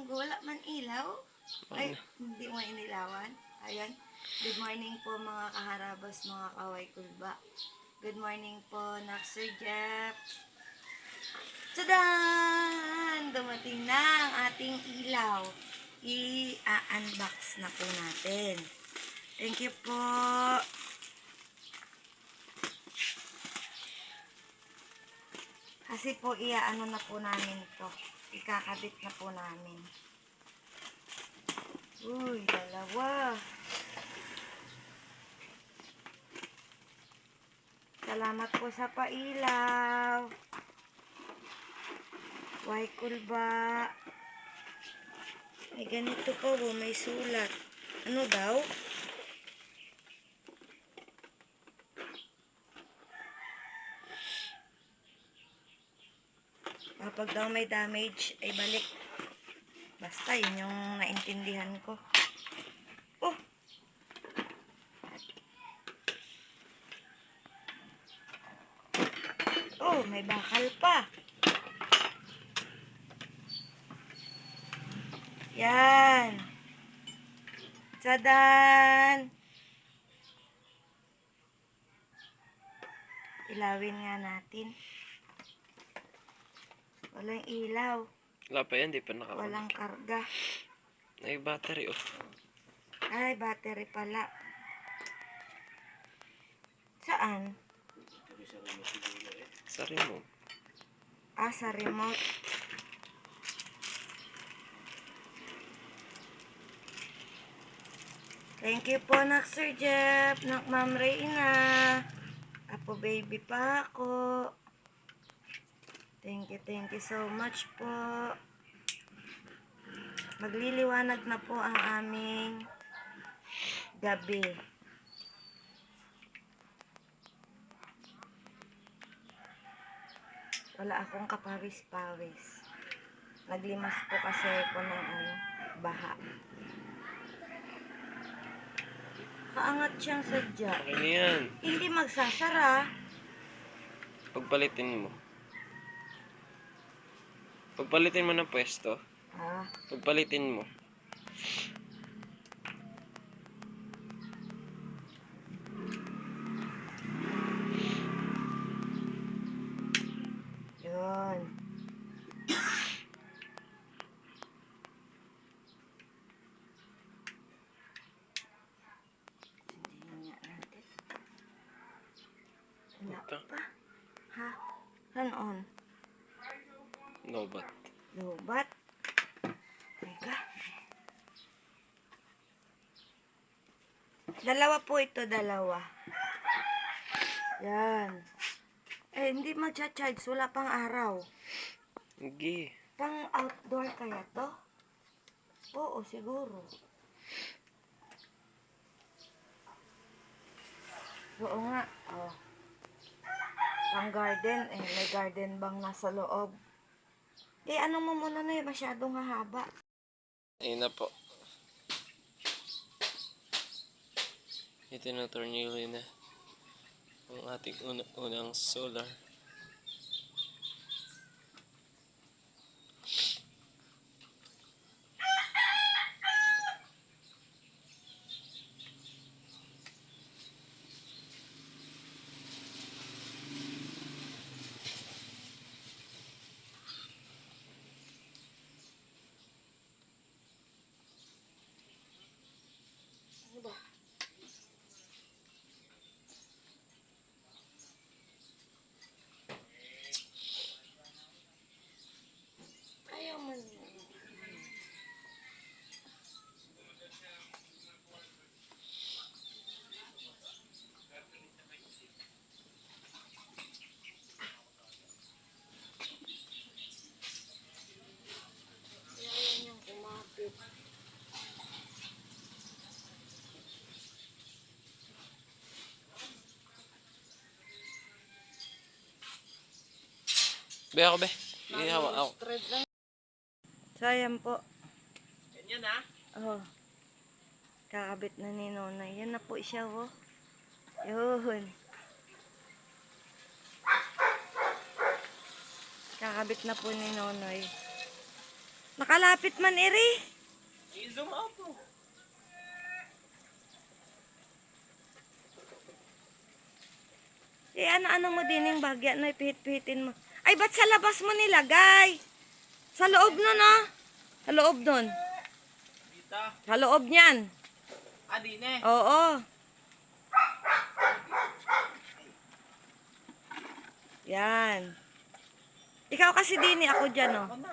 manggo, wala man ilaw. Ay, hindi mo inilawan. Ayan. Good morning po mga kaharabas, mga kaway kulba. Good morning po, Sir Jeff. Tadan! Dumating na ang ating ilaw. I-unbox na po natin. Thank you po. Kasi po, iaano na po namin to. Ikakabit na po namin. Uy, dalawa. Salamat po sa pailaw. Why kulba? May ganito po, may sulat. Ano daw? Kapag daw may damage, ay balik. Basta, yun yung naintindihan ko. Oh! Oh, may bakal pa. Yan. Tadan! Ilawin nga natin. Walang ilaw. Wala pa yan, di pa nakakunik. Walang karga. Ay, battery oh. Ay, battery pala. Saan? Sa remote. Ah, sa remote. Thank you po, Sir Jeff. Ma'am Reyna. Apo baby pa ako. Thank you so much po. Magliliwanag na po ang aming gabi. Wala akong kapawis-pawis. Naglimas po kasi ako ng baha. Kaangat siyang sadya. Okay na yan. Hindi magsasara. Pagpalitin mo. Pagpalitin mo ng pwesto. Ah, Pagpalitin mo. yun. Sindihin nga natin. Wala Ito. pa. Ha? Turn on. Lobat. Lobat. Teka. Dalawa po ito, dalawa. Yan. Eh, hindi mag-charge. Wala pang araw. Hindi. Pang outdoor kaya to? Oo, siguro. Oo nga. Oh. Pang garden. Eh, may garden bang nasa loob? Eh, ano mo muna na yun? Masyadong hahaba. Ayun na po. Ito na tornilyo na. Ang ating unang solar. Ano ba? Ayaw man yun. Ayaw niyang kumapit. Be ako be. Ihawa ako. Thread lang. So, ayan po. Ganyan ha? Oh. Kakabit na ni Nonay. Yan na po siya, oh. Yun. Kakabit na po ni Nonoy. Nakalapit man iri. I-zoom out mo. Ano mo din yung bagya na ipihit-pihitin mo. Ay, ba't sa labas mo nilagay? Sa loob nun, ah. Sa loob nun. Dito. Sa loob niyan. Din eh. Oo. Yan. Ikaw kasi din ako dyan, oh. Ako na.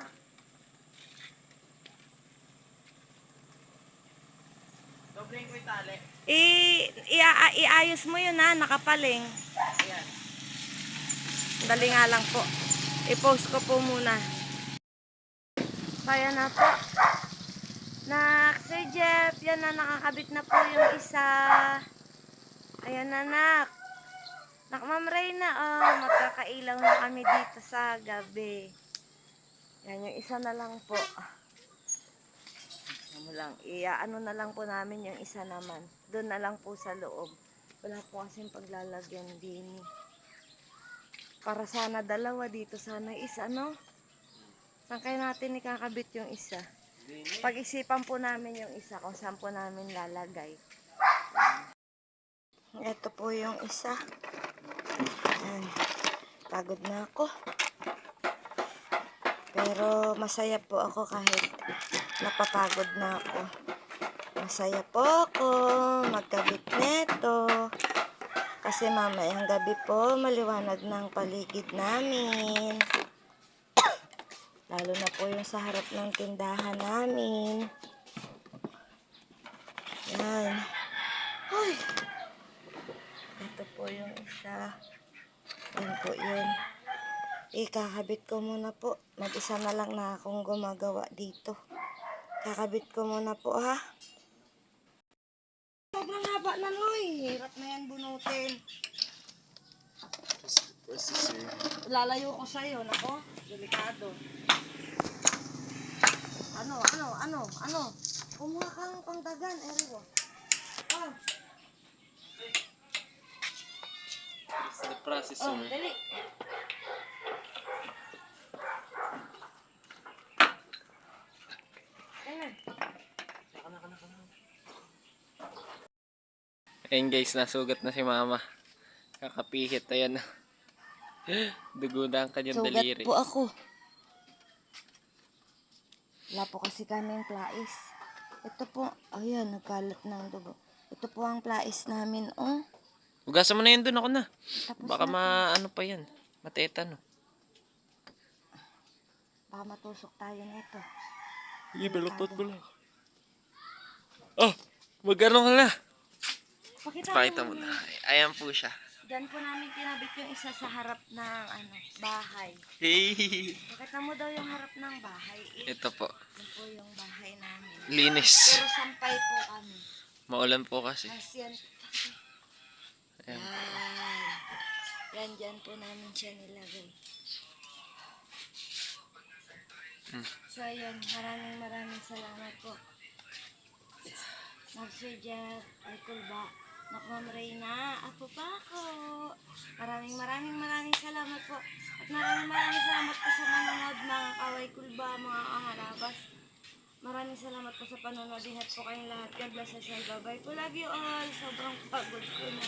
Dobleng ko yung tali. Iayos mo yun, ha, nakapaling. Ayan. Dali nga lang po. I-post ko po muna. Kaya na po. Sir Jeff, yan na, nakakabit na po yung isa. Ayan na, nak. Ma'am Reyna, oh, magkakailaw na kami dito sa gabi. Yan, yung isa na lang po. Ano na lang po namin yung isa naman. Doon na lang po sa loob. Wala po kasing paglalagyan din. Para sana dalawa dito, sana isa, no? Saan kaya natin ikakabit yung isa? Pag-isipan po namin yung isa kung saan po namin lalagay. Ito po yung isa. Ayan. Pagod na ako. Pero masaya po ako kahit napapagod na ako. Masaya po ako magkabit neto. Kasi mamayang gabi po maliwanag ng paligid namin. Lalo na po yung sa harap ng tindahan namin. Yan. Hoy. Ito po yung isa. Yan po yun. Ikakabit ko muna po. Mag-isa na lang na akong gumagawa dito. Kakabit ko muna po, ha. Sobrang haba na, Noy. Hirap na yan bunutin. Lalayo ko sa'yo, nako. Delikado. Ano? Kumuha ka ng pangdagan, Eriwo. Oh. It's the process, Oh, dali. Ayun guys, nasugat na si mama. Kakapihit, ayan. Dugo na ang kanyang Sugat daliri. po ako. Wala po kasi kaming plais. Ito po, ayan, nagkalat ng dugo. Ito po ang plais namin, oh. Hugasan mo na yun dun, ako na. Tapos Baka na. ano pa yan. Mateta, no? Baka matusok tayo nito. Sige, baluktot mo lang. Oh! Mag-ano ka na? Pakita mo na. Ayan po siya. Diyan po namin kinabit yung isa sa harap ng bahay. Hey! Pakita mo daw yung harap ng bahay. Ito po. Yan po yung bahay namin. Linis. Pero sampay po kami. Maulan po kasi. Yan. Ayan. Yan, dyan po namin siya nilagay. So, yun. Maraming salamat po. Sir Jeff, ay kulba. Ma'am Reyna, ako pa ako. Maraming salamat po. At maraming salamat po sa manonood mga kaway kulba, mga kaharabas. Maraming salamat po sa panonood. Ingat po kayong lahat. God bless us all. Bye-bye po. Love you all. Sobrang pagod ko na.